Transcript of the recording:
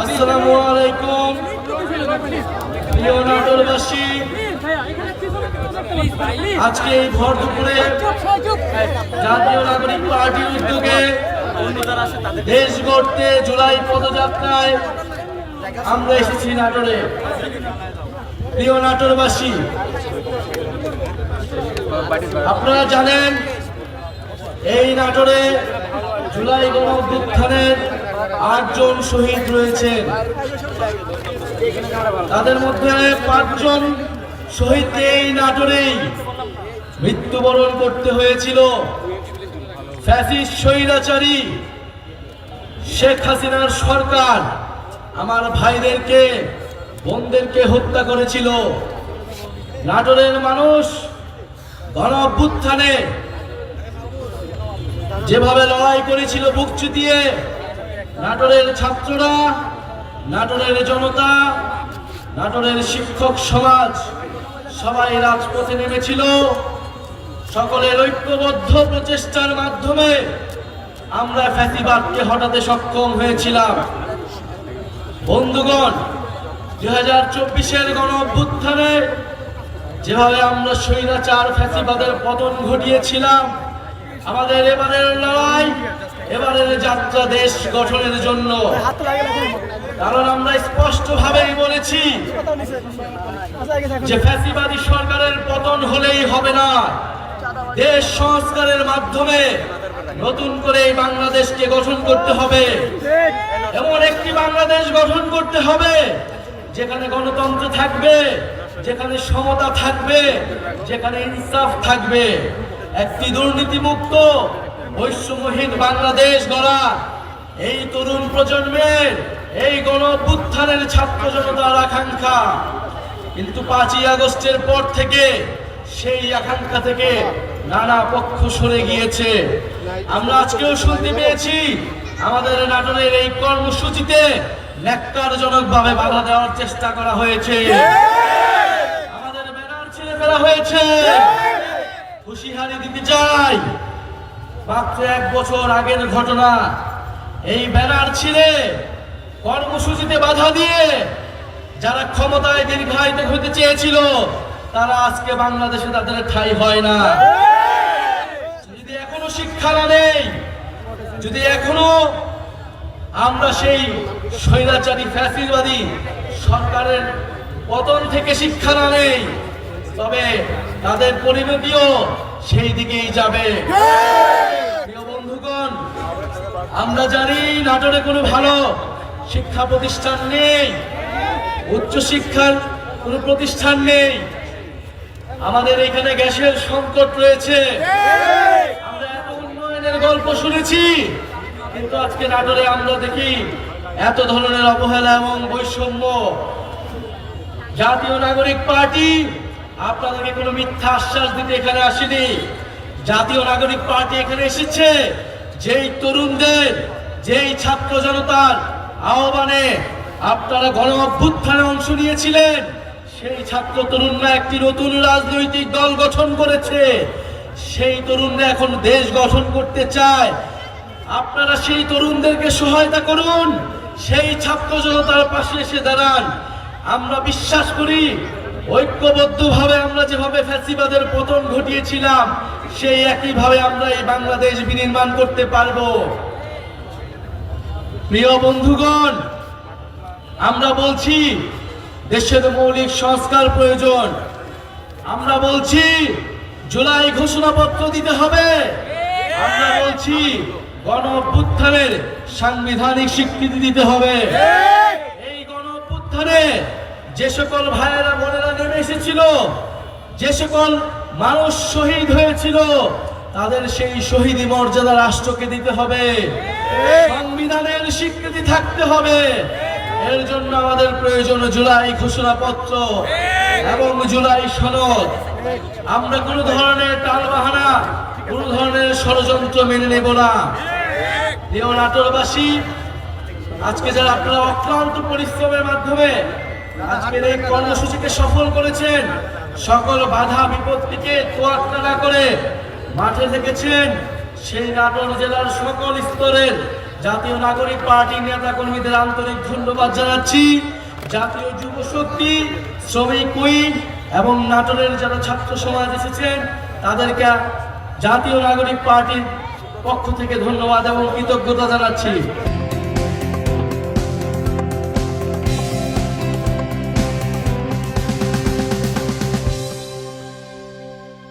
আসসালামু আলাইকুম প্রিয় নাটোরবাসী, আজকে এই ভর দুপুরে জাতীয় নাগরিক পার্টির উদ্যোগে দেশ গড়তে জুলাই পদযাত্রায় আমরা এসেছি নাটোরে। প্রিয় নাটোরবাসী, আপনারা জানেন এই নাটোরে জুলাই গণঅভ্যুত্থানের ৮ জন শহীদ রয়েছেন। তাদের মধ্যে ৫ জন শহীদকে এই নাটোরেই মৃত্যুবরণ করতে হয়েছিল। ফ্যাসিস্ট স্বৈরাচারী শেখ হাসিনার সরকার আমার ভাইদেরকে, বোনদেরকে হত্যা করেছিল। নাটোরের মানুষ গণঅভ্যুত্থানে যেভাবে লড়াই করেছিল বুক চিতিয়ে, নাটোরের ছাত্ররা, নাটোরের জনতা, নাটোরের শিক্ষক সমাজ সবাই রাজপথে নেমেছিল। সকলের ঐক্যবদ্ধ প্রচেষ্টার মাধ্যমে আমরা ফ্যাসিবাদকে হটাতে সক্ষম হয়েছিলাম। বন্ধুগণ, 2024-এর গণঅভ্যুত্থানে যেভাবে আমরা স্বৈরাচার ফ্যাসিবাদের পতন ঘটিয়েছিলাম, আমাদের এবারের লড়াই, এবারের যাত্রা দেশ গঠনের জন্য। কারণ আমরা স্পষ্টভাবেই বলেছি যে ফ্যাসিবাদী সরকারের পতন হলেই হবে না, দেশ সংস্কারের মাধ্যমে নতুন করে এই বাংলাদেশকে গঠন করতে হবে। এমন একটি বাংলাদেশ গঠন করতে হবে যেখানে গণতন্ত্র থাকবে, যেখানে সমতা থাকবে, যেখানে ইনসাফ থাকবে। একটি দুর্নীতিমুক্ত বৈষম্যহীন বাংলাদেশ গড়া এই তরুণ প্রজন্মের, এই গণঅভ্যুত্থানের ছাত্র জনতার আকাঙ্ক্ষা। কিন্তু 5ই আগস্টের পর থেকে সেই আকাঙ্ক্ষা থেকে নানা পক্ষ সরে গিয়েছে। আমরা আজকেও শুনতে পেয়েছি আমাদের নাটোরের এই কর্মসূচিতে ন্যাক্কারজনকভাবে বাধা দেওয়ার চেষ্টা করা হয়েছে, আমাদের ব্যানার ছিঁড়ে ফেলা হয়েছে। হুঁশিয়ারি দিতে চাই, মাত্র 1 বছর আগের ঘটনা। এই ব্যানার ছিঁড়ে কর্মসূচিতে বাধা দিয়ে যারা ক্ষমতায় দীর্ঘায়িত হতে চেয়েছিল, তারা আজকে বাংলাদেশে তাদের ঠাঁই হয় না। যদি এখনো শিক্ষা না নেই, যদি এখনো আমরা সেই স্বৈরাচারী ফ্যাসিবাদী সরকারের পতন থেকে শিক্ষা না নেই, তবে তাদের পরিণতিও সেই দিকেই যাবে। প্রিয় বন্ধুগণ, আমরা জানি নাটোরে কোনো ভালো শিক্ষা প্রতিষ্ঠান নেই, উচ্চ শিক্ষার কোনো প্রতিষ্ঠান নেই। আমাদের এখানে গ্যাসের সংকট রয়েছে। আমরা এত উন্নয়নের গল্প শুনেছি, কিন্তু আজকে নাটোরে আমরা দেখি এত ধরনের অবহেলা এবং বৈষম্য। জাতীয় নাগরিক পার্টি আপনাদেরকে কোনো মিথ্যা আশ্বাস দিতে এখানে আসেনি। জাতীয় নাগরিক পার্টি এখানে এসেছে যেই তরুণদের, যেই ছাত্র জনতার আহ্বানে আপনারা গণ অভ্যুত্থানে অংশ নিয়েছিলেন, সেই ছাত্র তরুণরা একটি নতুন রাজনৈতিক দল গঠন করেছে। সেই তরুণরা এখন দেশ গঠন করতে চায়। আপনারা সেই তরুণদেরকে সহায়তা করুন, সেই ছাত্র জনতার পাশে এসে দাঁড়ান। আমরা বিশ্বাস করি ঐক্যবদ্ধভাবে আমরা যেভাবে ফ্যাসিবাদের পতন ঘটিয়েছিলাম, সেই একইভাবে আমরা এই বাংলাদেশ বিনির্মাণ করতে পারবো। প্রিয় বন্ধুগণ, আমরা বলছি দেশের মৌলিক সংস্কার প্রয়োজন। আমরা বলছি জুলাই ঘোষণাপত্র দিতে হবে। আমরা বলছি গণ অভ্যুত্থানের সাংবিধানিক স্বীকৃতি দিতে হবে। এই গণ অভ্যুত্থানে যে সকল ভাইয়েরা বোনেরা নেমে এসেছিল, যে সকল মানুষ শহীদ হয়েছিল, তাদের সেই শহীদি মর্যাদা রাষ্ট্রকে দিতে হবে। সংবিধানের স্বীকৃতি থাকতে হবে। এর জন্য আমাদের প্রয়োজন জুলাই ঘোষণাপত্র এবং জুলাই সনদ। আমরা কোনো ধরনের টালবাহানা, কোনো ধরনের ষড়যন্ত্র মেনে নেব না। প্রিয় নাটোরবাসী, আজকে যারা আপনারা অক্লান্ত পরিশ্রমের মাধ্যমে আজকের এই কর্মসূচিকে সফল করেছেন, সকল বাধা বিপত্তিকে তোয়াক্কা না করে মাঠে থেকেছেন, সেই নাটোর জেলার সকল স্তরের জাতীয় নাগরিক পার্টির নেতা কর্মীদের আন্তরিক ধন্যবাদ জানাচ্ছি। জাতীয় যুব শক্তি, শ্রমিক উইং এবং নাটোরের যারা ছাত্র সমাজ এসেছেন তাদেরকে জাতীয় নাগরিক পার্টির পক্ষ থেকে ধন্যবাদ এবং কৃতজ্ঞতা জানাচ্ছি।